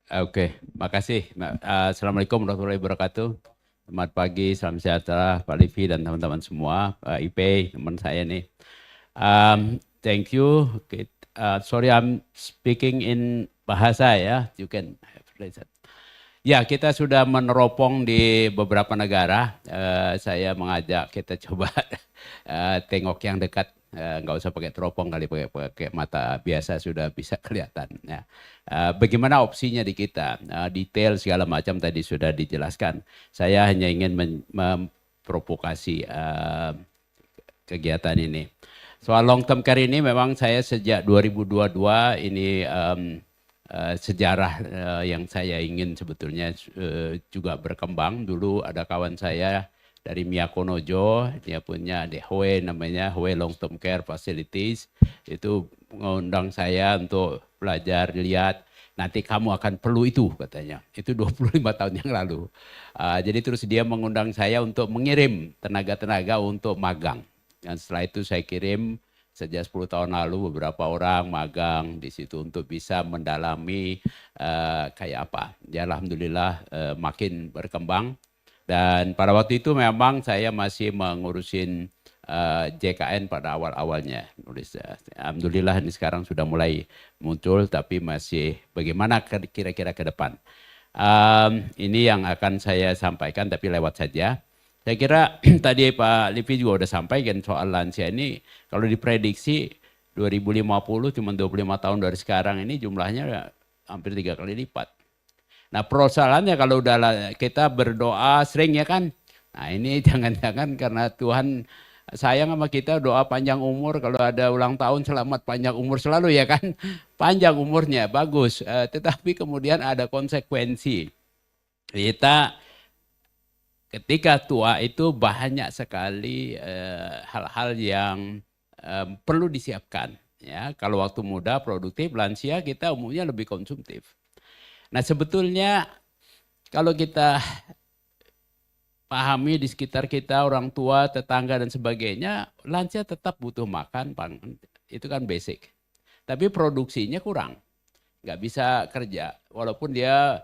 Oke, makasih. Assalamualaikum warahmatullahi wabarakatuh. Selamat pagi, salam sejahtera Pak Livi dan teman-teman semua. Pak Ipe, teman saya nih. Thank you. Okay. Sorry, I'm speaking in bahasa ya. You can have listen. Ya, kita sudah meneropong di beberapa negara. Saya mengajak kita coba tengok yang dekat. Nggak usah pakai teropong kali, pakai mata biasa sudah bisa kelihatan. Ya. Bagaimana opsinya di kita? Detail segala macam tadi sudah dijelaskan. Saya hanya ingin memprovokasi kegiatan ini. Soal long term care ini memang saya sejak 2022 ini sejarah yang saya ingin sebetulnya juga berkembang. Dulu ada kawan saya dari Miyakonojo, dia punya di Hoe namanya Hoe Long Term Care Facilities. Itu mengundang saya untuk belajar, lihat, nanti kamu akan perlu itu katanya. Itu 25 tahun yang lalu. Jadi terus dia mengundang saya untuk mengirim tenaga-tenaga untuk magang. Dan setelah itu saya kirim sejak 10 tahun lalu beberapa orang magang di situ untuk bisa mendalami kayak apa. Ya alhamdulillah makin berkembang. Dan pada waktu itu memang saya masih mengurusin JKN pada awal-awalnya. Alhamdulillah ini sekarang sudah mulai muncul, tapi masih bagaimana kira-kira ke depan. Ini yang akan saya sampaikan, tapi lewat saja. Saya kira tadi Pak Livi juga udah sampaikan soal lansia ini, kalau diprediksi 2050 cuma 25 tahun dari sekarang ini jumlahnya hampir 3 kali lipat. Nah persoalannya kalau udah kita berdoa sering ya kan, nah ini jangan-jangan karena Tuhan sayang sama kita doa panjang umur, kalau ada ulang tahun selamat panjang umur selalu ya kan, panjang umurnya bagus, tetapi kemudian ada konsekuensi. Kita ketika tua itu banyak sekali hal-hal yang perlu disiapkan. Ya, kalau waktu muda produktif, lansia kita umumnya lebih konsumtif. Nah sebetulnya kalau kita pahami di sekitar kita orang tua, tetangga dan sebagainya, lansia tetap butuh makan, itu kan basic. Tapi produksinya kurang, nggak bisa kerja. Walaupun dia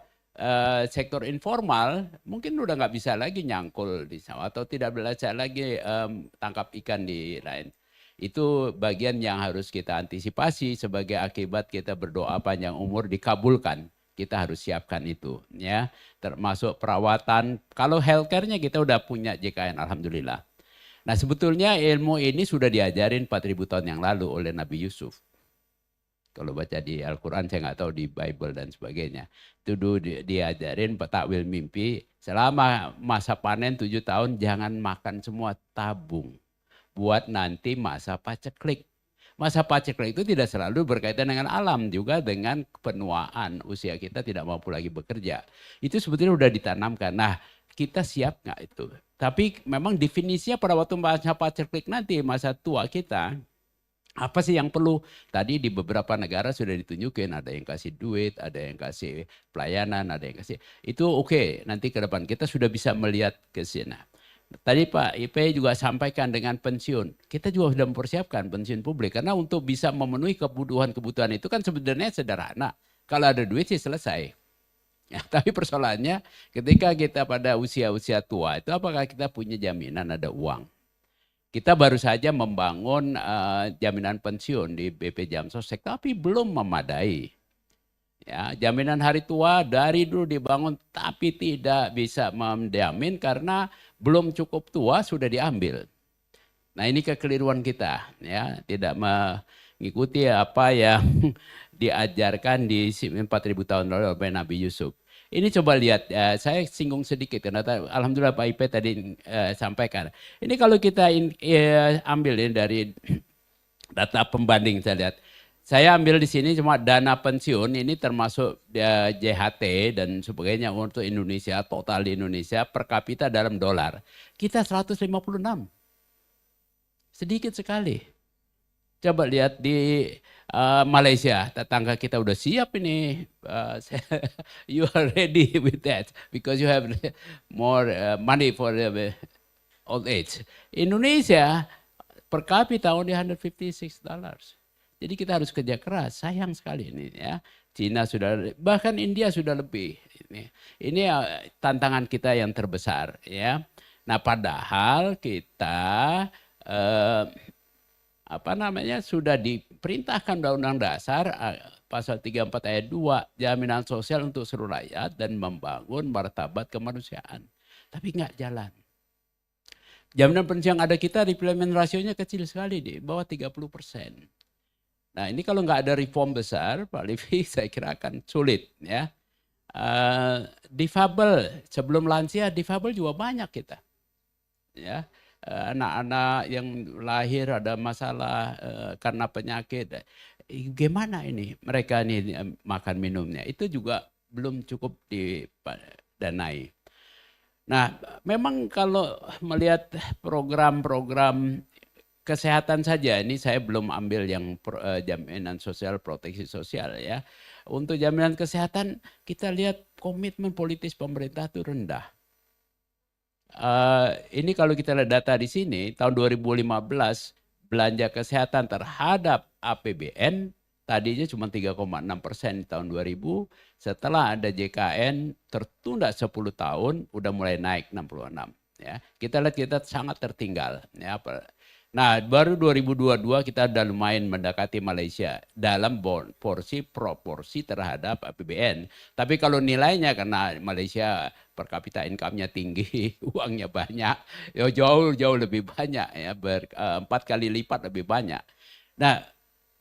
sektor informal, mungkin udah nggak bisa lagi nyangkul di sawah atau tidak bisa lagi tangkap ikan di lain. Itu bagian yang harus kita antisipasi sebagai akibat kita berdoa panjang umur dikabulkan. Kita harus siapkan itu, ya. Termasuk perawatan. Kalau healthcare-nya kita udah punya JKN, alhamdulillah. Nah sebetulnya ilmu ini sudah diajarin 4.000 tahun yang lalu oleh Nabi Yusuf. Kalau baca di Al-Quran, saya nggak tahu di Bible dan sebagainya. Itu dulu diajarin takwil mimpi, selama masa panen 7 tahun jangan makan semua, tabung. Buat nanti masa paceklik. Masa paceklik itu tidak selalu berkaitan dengan alam, juga dengan penuaan. Usia kita tidak mampu lagi bekerja. Itu sebetulnya sudah ditanamkan. Nah, kita siap nggak itu? Tapi memang definisinya pada waktu masa paceklik nanti, masa tua kita, apa sih yang perlu? Tadi di beberapa negara sudah ditunjukin, ada yang kasih duit, ada yang kasih pelayanan, ada yang kasih. Itu oke, nanti ke depan kita sudah bisa melihat ke sana. Tadi Pak Ipe juga sampaikan dengan pensiun. Kita juga sudah mempersiapkan pensiun publik. Karena untuk bisa memenuhi kebutuhan-kebutuhan itu kan sebenarnya sederhana. Kalau ada duit sih selesai. Ya, tapi persoalannya ketika kita pada usia-usia tua itu apakah kita punya jaminan ada uang? Kita baru saja membangun jaminan pensiun di BP Jam Sostek, tapi belum memadai. Ya, jaminan hari tua dari dulu dibangun, tapi tidak bisa menjamin karena belum cukup tua sudah diambil. Nah ini kekeliruan kita, ya, tidak mengikuti apa yang diajarkan di 4.000 tahun lalu oleh Nabi Yusuf. Ini coba lihat, saya singgung sedikit karena alhamdulillah Pak Ipe tadi sampaikan. Ini kalau kita ambil ini dari data pembanding saya lihat. Saya ambil di sini cuma dana pensiun ini termasuk JHT dan sebagainya untuk Indonesia, total di Indonesia per kapita dalam dolar. Kita 156. Sedikit sekali. Coba lihat di Malaysia, tetangga kita udah siap ini. You are ready with that because you have more money for the old age. Indonesia per kapita only $156. Jadi kita harus kerja keras, sayang sekali ini ya. Cina sudah, bahkan India sudah lebih. Ini tantangan kita yang terbesar, ya. Nah, padahal kita eh, apa namanya sudah diperintahkan Undang-Undang Dasar pasal 34 ayat 2 jaminan sosial untuk seluruh rakyat dan membangun martabat kemanusiaan. Tapi nggak jalan. Jaminan pensiun yang ada kita deployment rasionya kecil sekali, di bawah 30%. Nah, ini kalau nggak ada reform besar, Pak Livi, saya kira akan sulit, ya. Difabel, sebelum lansia difabel juga banyak kita, ya. Anak-anak yang lahir ada masalah karena penyakit, gimana ini mereka ini makan minumnya, itu juga belum cukup didanai. Nah, memang kalau melihat program-program kesehatan saja, ini saya belum ambil yang jaminan sosial, proteksi sosial, ya. Untuk jaminan kesehatan kita lihat komitmen politis pemerintah itu rendah. Ini kalau kita lihat data di sini, tahun 2015 belanja kesehatan terhadap APBN tadinya cuma 3,6% di tahun 2000, setelah ada JKN tertunda 10 tahun, udah mulai naik 66. Ya. Kita lihat kita sangat tertinggal. Ya. Nah, baru 2022 kita udah lumayan mendekati Malaysia dalam proporsi terhadap APBN. Tapi kalau nilainya, karena Malaysia per kapita income-nya tinggi, uangnya banyak, ya jauh lebih banyak, ya 4 kali lipat lebih banyak. Nah,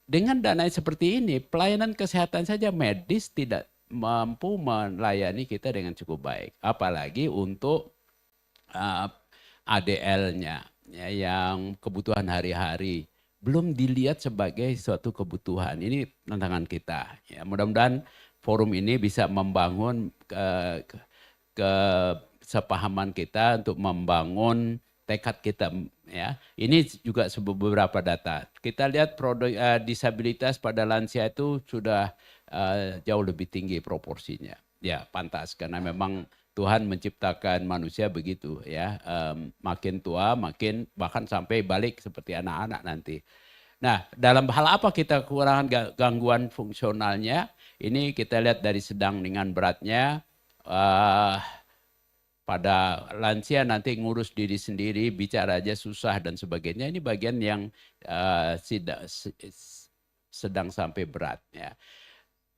dengan dana seperti ini, pelayanan kesehatan saja medis tidak mampu melayani kita dengan cukup baik. Apalagi untuk ADL-nya, ya, yang kebutuhan hari-hari belum dilihat sebagai suatu kebutuhan. Ini tantangan kita. Ya, mudah-mudahan forum ini bisa membangun kesepahaman kita untuk membangun tekad kita, ya. Ini juga beberapa data. Kita lihat disabilitas pada lansia itu sudah jauh lebih tinggi proporsinya. Ya, pantas karena memang Tuhan menciptakan manusia begitu, ya, makin tua makin bahkan sampai balik seperti anak-anak nanti. Nah, dalam hal apa kita kekurangan gangguan fungsionalnya? Ini kita lihat dari sedang dengan beratnya. Pada lansia nanti ngurus diri sendiri, bicara aja susah dan sebagainya. Ini bagian yang sedang sampai berat, ya.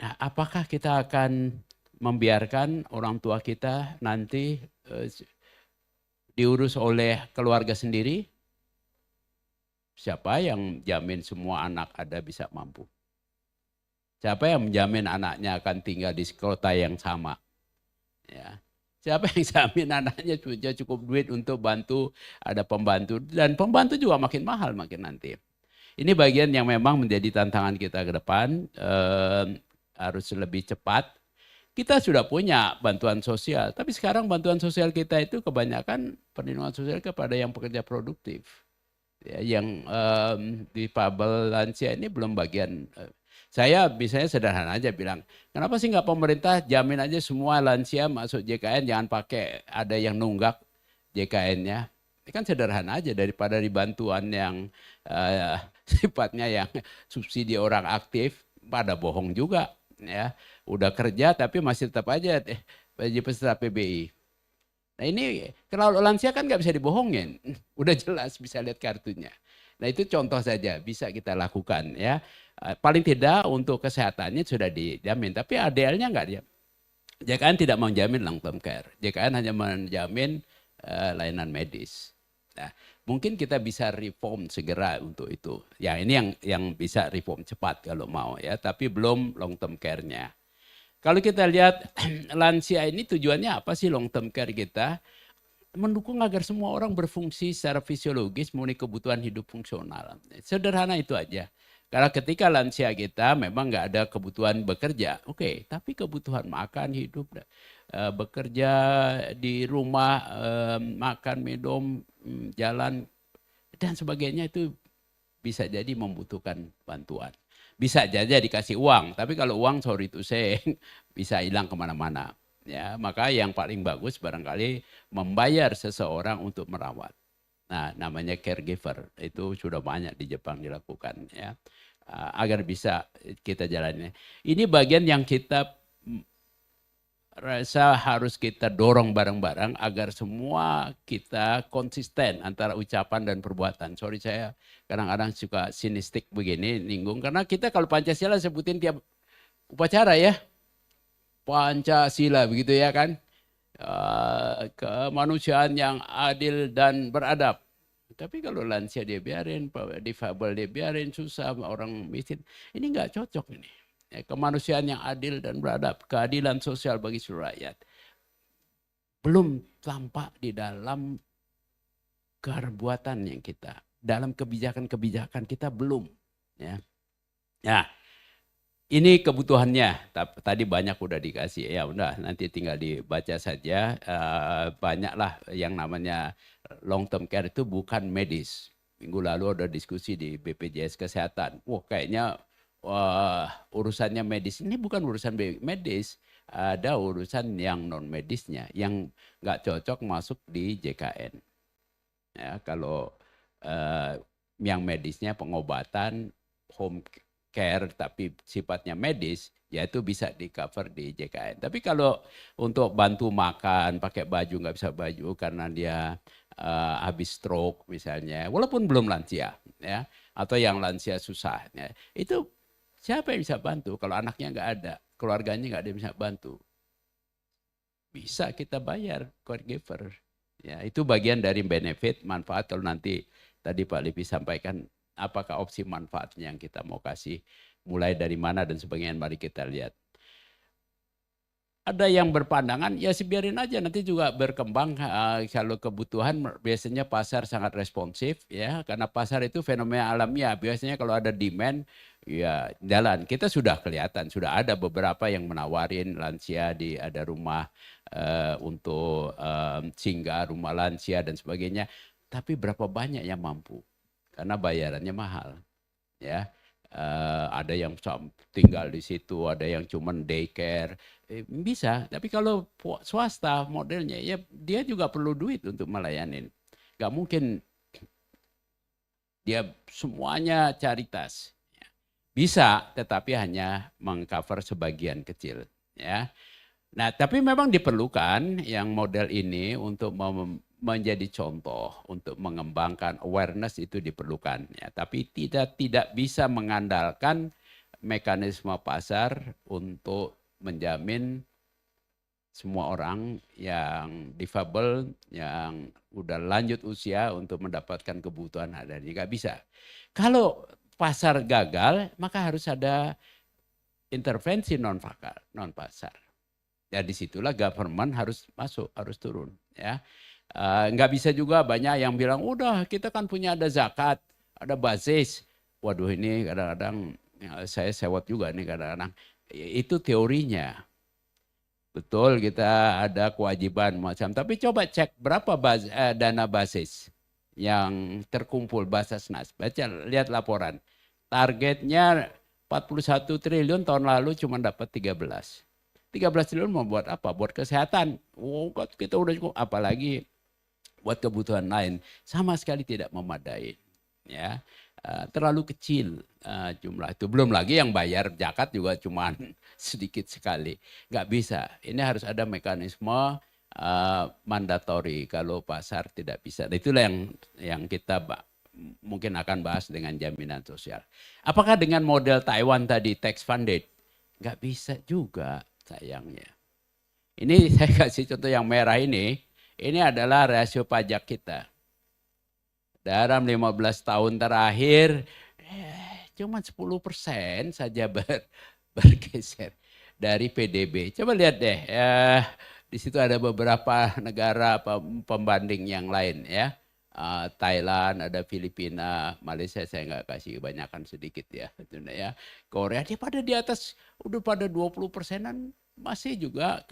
Nah, apakah kita akan membiarkan orang tua kita nanti diurus oleh keluarga sendiri? Siapa yang jamin semua anak ada bisa mampu? Siapa yang menjamin anaknya akan tinggal di kota yang sama? Ya. Siapa yang jamin anaknya punya cukup duit untuk bantu, ada pembantu, dan pembantu juga makin mahal makin nanti. Ini bagian yang memang menjadi tantangan kita ke depan, harus lebih cepat. Kita sudah punya bantuan sosial, tapi sekarang bantuan sosial kita itu kebanyakan perlindungan sosial kepada yang pekerja produktif. Ya, yang difabel lansia ini belum bagian. Saya misalnya sederhana aja bilang, kenapa sih nggak pemerintah jamin aja semua lansia masuk JKN, jangan pakai ada yang nunggak JKN-nya. Ini kan sederhana aja daripada dibantuan yang sifatnya yang subsidi orang aktif, pada bohong juga. Ya, udah kerja tapi masih tetap aja wajib peserta PBI. Nah, ini kalau lansia kan nggak bisa dibohongin, udah jelas bisa lihat kartunya. Nah, itu contoh saja bisa kita lakukan, ya. Paling tidak untuk kesehatannya sudah dijamin, tapi ADL-nya nggak dia. JKN tidak menjamin long term care, JKN hanya menjamin layanan medis. Nah, mungkin kita bisa reform segera untuk itu. Ya, ini yang bisa reform cepat kalau mau, ya, tapi belum long term care-nya. Kalau kita lihat lansia ini tujuannya apa sih long term care kita? Mendukung agar semua orang berfungsi secara fisiologis memenuhi kebutuhan hidup fungsional. Sederhana itu aja. Karena ketika lansia kita memang nggak ada kebutuhan bekerja, oke, tapi kebutuhan makan, hidup, bekerja di rumah, makan, minum, jalan, dan sebagainya itu bisa jadi membutuhkan bantuan. Bisa saja dikasih uang, tapi kalau uang sorry to say bisa hilang kemana-mana. Ya, maka yang paling bagus barangkali membayar seseorang untuk merawat. Nah, namanya caregiver, itu sudah banyak di Jepang dilakukan, ya. agar bisa kita jalani. Ini bagian yang kita rasa harus kita dorong bareng-bareng agar semua kita konsisten antara ucapan dan perbuatan. Sorry saya kadang-kadang suka sinistik begini, ninggung. Karena kita kalau Pancasila sebutin tiap upacara ya. Pancasila begitu ya kan. Kemanusiaan yang adil dan beradab. Tapi kalau lansia dia biarin, difabel dia biarin, susah, orang miskin. Ini nggak cocok ini. Kemanusiaan yang adil dan beradab, keadilan sosial bagi seluruh rakyat. Belum tampak di dalam perbuatan yang kita, dalam kebijakan-kebijakan kita belum. Ya. Nah, ini kebutuhannya. Tadi banyak udah dikasih. Ya udah, nanti tinggal dibaca saja. Banyaklah yang namanya long term care itu bukan medis. Minggu lalu ada diskusi di BPJS Kesehatan. Wah, kayaknya urusannya medis. Ini bukan urusan medis. Ada urusan yang non medisnya yang nggak cocok masuk di JKN. Ya, kalau yang medisnya pengobatan, home care tapi sifatnya medis, ya itu bisa di cover di JKN. Tapi kalau untuk bantu makan, pakai baju nggak bisa baju karena dia habis stroke misalnya, walaupun belum lansia, ya, atau yang lansia susah, ya, itu siapa yang bisa bantu? Kalau anaknya nggak ada, keluarganya nggak ada yang bisa bantu, bisa kita bayar caregiver. Ya, itu bagian dari benefit, manfaat. Kalau nanti tadi Pak Lipi sampaikan apakah opsi manfaatnya yang kita mau kasih, mulai dari mana dan sebagainya, mari kita lihat. Ada yang berpandangan, ya biarin aja nanti juga berkembang. Kalau kebutuhan biasanya pasar sangat responsif ya, karena pasar itu fenomena alamiah. Biasanya kalau ada demand, ya jalan. Kita sudah kelihatan, sudah ada beberapa yang menawarin lansia ada rumah untuk singgah, rumah lansia dan sebagainya. Tapi berapa banyak yang mampu? Karena bayarannya mahal, ya. Ada yang tinggal di situ, ada yang cuman daycare, bisa. Tapi kalau swasta modelnya, ya dia juga perlu duit untuk melayanin. Gak mungkin dia semuanya caritas. Bisa, tetapi hanya mengcover sebagian kecil. Ya. Nah, tapi memang diperlukan yang model ini untuk menjadi contoh, untuk mengembangkan awareness itu diperlukan. Ya, tapi tidak bisa mengandalkan mekanisme pasar untuk menjamin semua orang yang difabel, yang udah lanjut usia untuk mendapatkan kebutuhan ada. Nggak bisa. Kalau pasar gagal, maka harus ada intervensi non pasar. Ya disitulah government harus masuk, harus turun. Ya, nggak bisa juga banyak yang bilang, udah kita kan punya ada zakat, ada basis. Waduh ini kadang-kadang saya sewot juga nih kadang-kadang. Itu teorinya. Betul kita ada kewajiban macam. Tapi coba cek berapa dana basis yang terkumpul Basasnas. Baca, lihat laporan. Targetnya 41 triliun tahun lalu cuma dapat 13. 13 triliun mau buat apa? Buat kesehatan. Oh, kita udah cukup. Apalagi buat kebutuhan lain. Sama sekali tidak memadai. Ya, terlalu kecil jumlah itu. Belum lagi yang bayar zakat juga cuma sedikit sekali. Nggak bisa. Ini harus ada mekanisme mandatori kalau pasar tidak bisa. Itulah yang kita mungkin akan bahas dengan jaminan sosial. Apakah dengan model Taiwan tadi tax funded? Nggak bisa juga. Sayangnya. Ini saya kasih contoh yang merah ini adalah rasio pajak kita. Dalam 15 tahun terakhir, cuma 10% saja bergeser dari PDB. Coba lihat deh, di situ ada beberapa negara pembanding yang lain ya. Thailand, ada Filipina, Malaysia saya nggak kasih kebanyakan sedikit ya. Korea dia pada di atas, udah pada 20%-an masih juga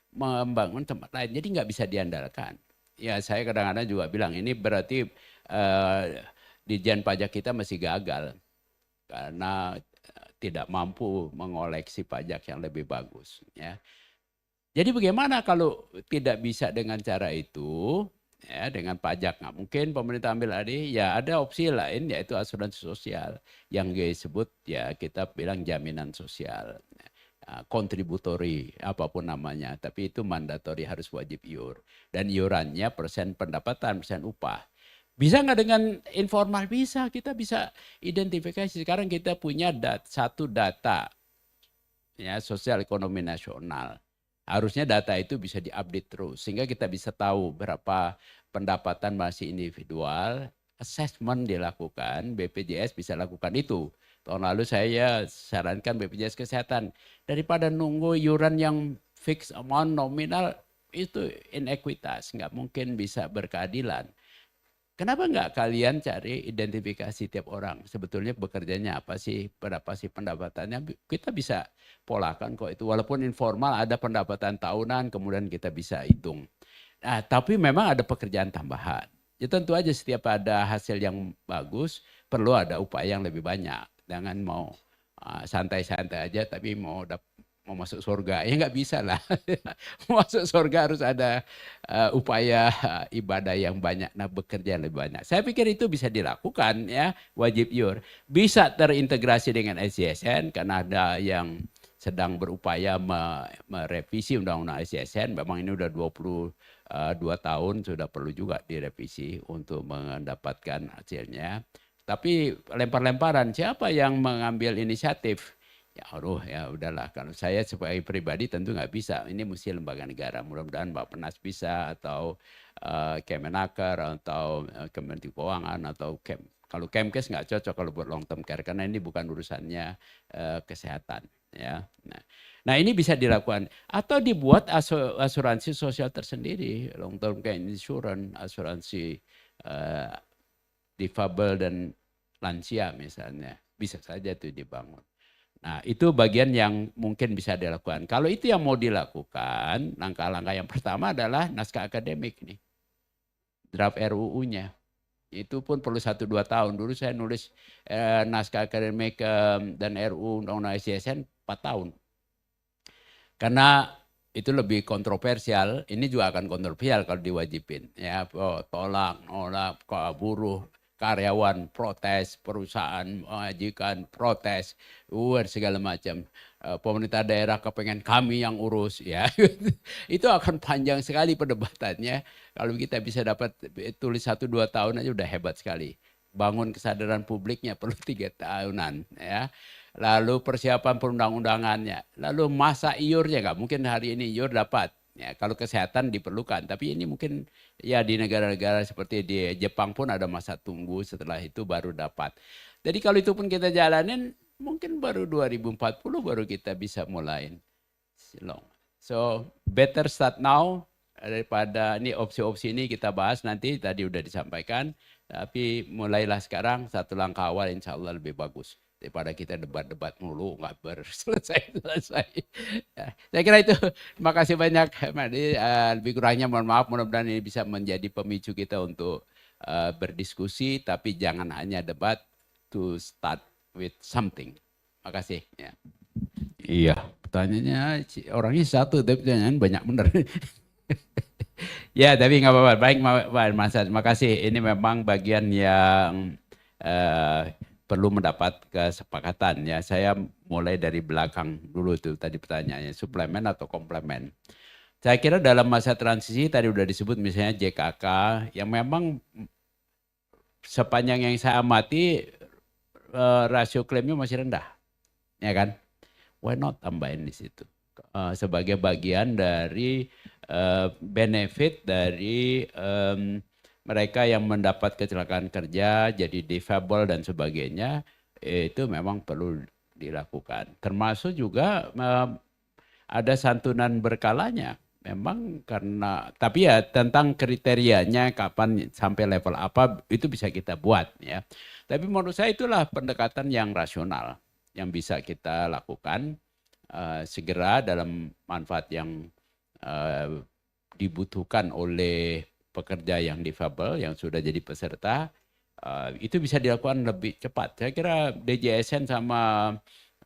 membangun tempat lain. Jadi nggak bisa diandalkan. Ya saya kadang-kadang juga bilang ini berarti Ditjen Pajak kita masih gagal. Karena tidak mampu mengoleksi pajak yang lebih bagus. Ya. Jadi bagaimana kalau tidak bisa dengan cara itu? ya dengan pajak nggak mungkin pemerintah ambil alih, ya ada opsi lain yaitu asuransi sosial yang disebut ya kita bilang jaminan sosial, kontributori apapun namanya, tapi itu mandatori harus wajib iur dan iurannya persen pendapatan, persen upah. Bisa nggak dengan informal? Bisa, kita bisa identifikasi. Sekarang kita punya satu data ya sosial ekonomi nasional. Harusnya data itu bisa diupdate terus sehingga kita bisa tahu berapa pendapatan masih individual, assessment dilakukan, BPJS bisa lakukan itu. Tahun lalu saya sarankan BPJS Kesehatan daripada nunggu iuran yang fixed amount nominal itu inequitas, nggak mungkin bisa berkeadilan. Kenapa nggak kalian cari identifikasi tiap orang? Sebetulnya bekerjanya apa sih? Berapa sih pendapatannya? Kita bisa polakan kok itu. Walaupun informal ada pendapatan tahunan, kemudian kita bisa hitung. Nah, tapi memang ada pekerjaan tambahan. Ya tentu aja setiap ada hasil yang bagus, perlu ada upaya yang lebih banyak. Jangan mau santai-santai aja, tapi mau masuk surga, ya nggak bisa lah. Mau masuk surga harus ada upaya ibadah yang banyak, nah bekerja yang lebih banyak. Saya pikir itu bisa dilakukan ya, wajib iur. Bisa terintegrasi dengan SJSN karena ada yang sedang berupaya merevisi undang-undang SJSN. Memang ini udah 22 tahun, sudah perlu juga direvisi untuk mendapatkan hasilnya. Tapi lempar-lemparan, siapa yang mengambil inisiatif? Ya ya udahlah, kalau saya sebagai pribadi tentu nggak bisa, ini mesti lembaga negara, mudah-mudahan Bappenas bisa atau Kemenaker atau Kementerian Keuangan atau kalau Kemkes nggak cocok kalau buat long term care karena ini bukan urusannya kesehatan ya. Nah ini bisa dilakukan atau dibuat asuransi sosial tersendiri, long term care insurance, asuransi difabel dan lansia misalnya, bisa saja itu dibangun. Nah, itu bagian yang mungkin bisa dilakukan. Kalau itu yang mau dilakukan, langkah-langkah yang pertama adalah naskah akademik nih. Draft RUU-nya. Itu pun perlu 1-2 tahun. Dulu saya nulis naskah akademik dan RUU Undang-Undang SJSN 4 tahun. Karena itu lebih kontroversial, ini juga akan kontroversial kalau diwajibin. Ya, tolak, nolak, buruh, karyawan protes, perusahaan mengajukan protes, segala macam. Pemerintah daerah kepengen kami yang urus, ya itu akan panjang sekali perdebatannya. Kalau kita bisa dapat tulis 1-2 tahun aja udah hebat sekali. Bangun kesadaran publiknya perlu 3 tahunan, ya. Lalu persiapan perundang-undangannya, lalu masa iurnya nggak mungkin hari ini iur dapat. Ya, kalau kesehatan diperlukan, tapi ini mungkin ya di negara-negara seperti di Jepang pun ada masa tunggu, setelah itu baru dapat. Jadi kalau itu pun kita jalanin, mungkin baru 2040 baru kita bisa mulai. So better start now daripada ini opsi-opsi ini kita bahas nanti, tadi udah disampaikan, tapi mulailah sekarang satu langkah awal insya Allah lebih bagus. Daripada kita debat-debat mulu nggak berselesai-selesai. Ya, saya kira itu. Terima kasih banyak, Madi. Lebih kurangnya mohon maaf. Mudah-mudahan ini bisa menjadi pemicu kita untuk berdiskusi, tapi jangan hanya debat. To start with something. Terima kasih. Ya. Iya, pertanyaannya orangnya satu, tapi pertanyaan banyak benar. Ya, tapi nggak apa-apa. Baik, Mas. Terima kasih. Ini memang bagian yang perlu mendapat kesepakatan ya. Saya mulai dari belakang dulu tuh tadi pertanyaannya, suplemen atau komplemen. Saya kira dalam masa transisi tadi udah disebut misalnya JKK yang memang sepanjang yang saya amati rasio klaimnya masih rendah, ya kan? Why not tambahin di situ sebagai bagian dari benefit dari mereka yang mendapat kecelakaan kerja, jadi difabel dan sebagainya, itu memang perlu dilakukan. Termasuk juga ada santunan berkalanya. Memang karena, tapi ya tentang kriterianya kapan sampai level apa, itu bisa kita buat ya. Tapi menurut saya itulah pendekatan yang rasional, yang bisa kita lakukan segera dalam manfaat yang dibutuhkan oleh pekerja yang difabel yang sudah jadi peserta, itu bisa dilakukan lebih cepat. Saya kira DJSN sama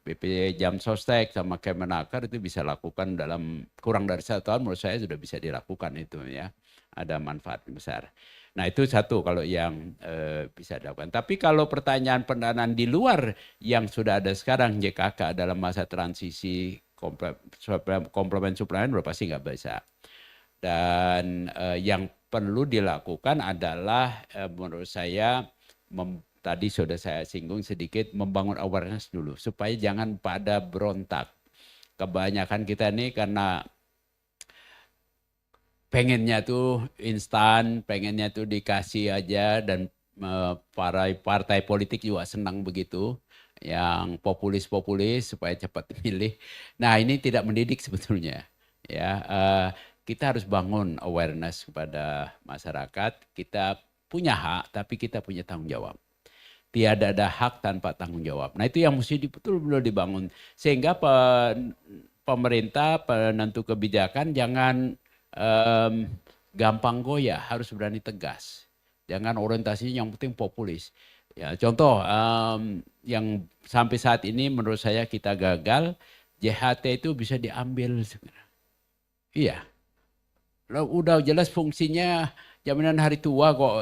BP Jam Sostek sama Kemenaker itu bisa lakukan dalam kurang dari 1 tahun, menurut saya sudah bisa dilakukan itu ya. Ada manfaat besar. Nah itu satu kalau yang bisa dilakukan. Tapi kalau pertanyaan pendanaan di luar yang sudah ada sekarang JKK dalam masa transisi komplement suplemen pasti nggak bisa. Dan yang perlu dilakukan adalah menurut saya tadi sudah saya singgung sedikit, membangun awareness dulu supaya jangan pada berontak. Kebanyakan kita nih karena pengennya tuh instan, pengennya tuh dikasih aja, dan partai politik juga senang begitu, yang populis-populis supaya cepat milih. Nah ini tidak mendidik sebetulnya. Ya, kita harus bangun awareness kepada masyarakat. Kita punya hak, tapi kita punya tanggung jawab. Tiada ada hak tanpa tanggung jawab. Nah itu yang mesti betul-betul dibangun. Sehingga pemerintah, penentu kebijakan jangan gampang goyah, harus berani tegas. Jangan orientasinya yang penting populis. Ya, contoh yang sampai saat ini menurut saya kita gagal, JHT itu bisa diambil sebenarnya. Iya. Udah jelas fungsinya jaminan hari tua kok.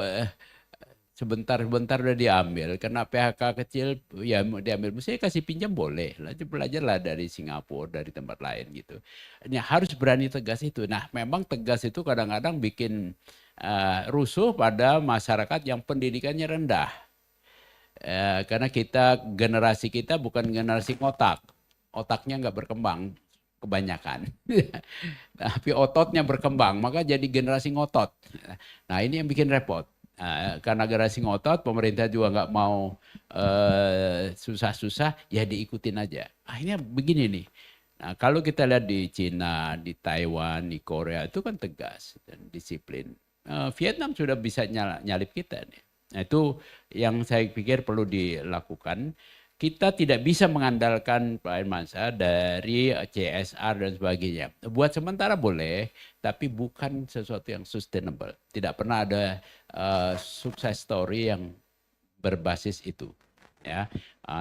Sebentar-bentar udah diambil, karena PHK kecil ya diambil. Mesti kasih pinjam boleh, belajarlah dari Singapura, dari tempat lain gitu. Ini harus berani tegas itu. Nah memang tegas itu kadang-kadang bikin rusuh pada masyarakat yang pendidikannya rendah. Karena generasi kita bukan generasi ngotak. Otaknya nggak berkembang kebanyakan. Tapi ototnya berkembang, maka jadi generasi ngotot. Nah ini yang bikin repot. Karena generasi ngotot, pemerintah juga nggak mau susah-susah, ya diikutin aja. Akhirnya begini nih. Nah, kalau kita lihat di Cina, di Taiwan, di Korea itu kan tegas dan disiplin. Vietnam sudah bisa nyalip kita nih. Nah, itu yang saya pikir perlu dilakukan. Kita tidak bisa mengandalkan Pak Irmansyah dari CSR dan sebagainya. Buat sementara boleh, tapi bukan sesuatu yang sustainable. Tidak pernah ada sukses story yang berbasis itu. Ya,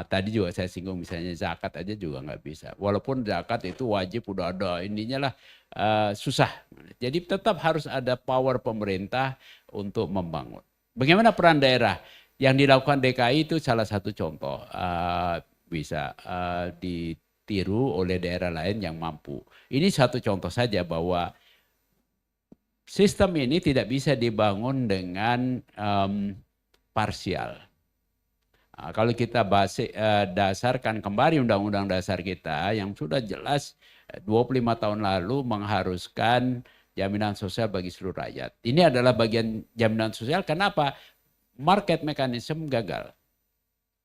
tadi juga saya singgung misalnya zakat aja juga nggak bisa. Walaupun zakat itu wajib udah ada, ininya lah susah. Jadi tetap harus ada power pemerintah untuk membangun. Bagaimana peran daerah? Yang dilakukan DKI itu salah satu contoh, bisa ditiru oleh daerah lain yang mampu. Ini satu contoh saja bahwa sistem ini tidak bisa dibangun dengan parsial. Kalau kita dasarkan kembali undang-undang dasar kita yang sudah jelas 25 tahun lalu mengharuskan jaminan sosial bagi seluruh rakyat. Ini adalah bagian jaminan sosial. Kenapa? Market mechanism gagal.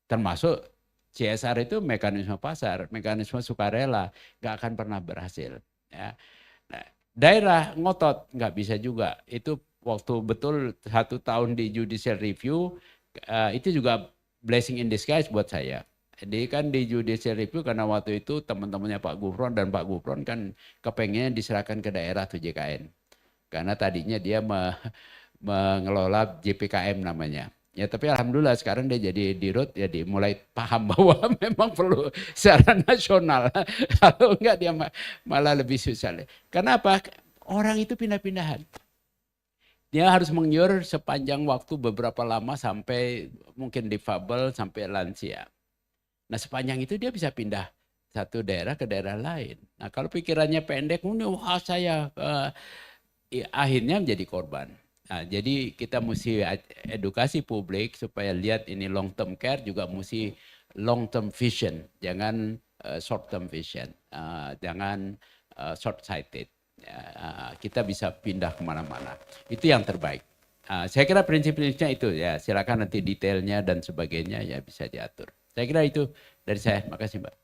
Termasuk CSR itu mekanisme pasar, mekanisme sukarela, nggak akan pernah berhasil. Ya. Nah, daerah ngotot nggak bisa juga. Itu waktu betul 1 tahun di judicial review, itu juga blessing in disguise buat saya. Jadi kan di judicial review karena waktu itu teman-temannya Pak Gufron dan Pak Gufron kan kepengennya diserahkan ke daerah tuh JKN. Karena tadinya dia mengelola JPKM namanya. Ya tapi alhamdulillah sekarang dia jadi dirut, jadi mulai paham bahwa memang perlu secara nasional. Kalau enggak dia malah lebih susah. Kenapa? Orang itu pindah-pindahan. Dia harus mengiur sepanjang waktu beberapa lama sampai mungkin difabel sampai lansia. Nah sepanjang itu dia bisa pindah satu daerah ke daerah lain. Nah kalau pikirannya pendek, wah saya akhirnya menjadi korban. Nah, jadi kita mesti edukasi publik supaya lihat ini long term care, juga mesti long term vision, jangan short term vision, jangan short sighted. Kita bisa pindah kemana-mana. Itu yang terbaik. Saya kira prinsip-prinsipnya itu ya. Silakan nanti detailnya dan sebagainya ya bisa diatur. Saya kira itu dari saya. Makasih Mbak.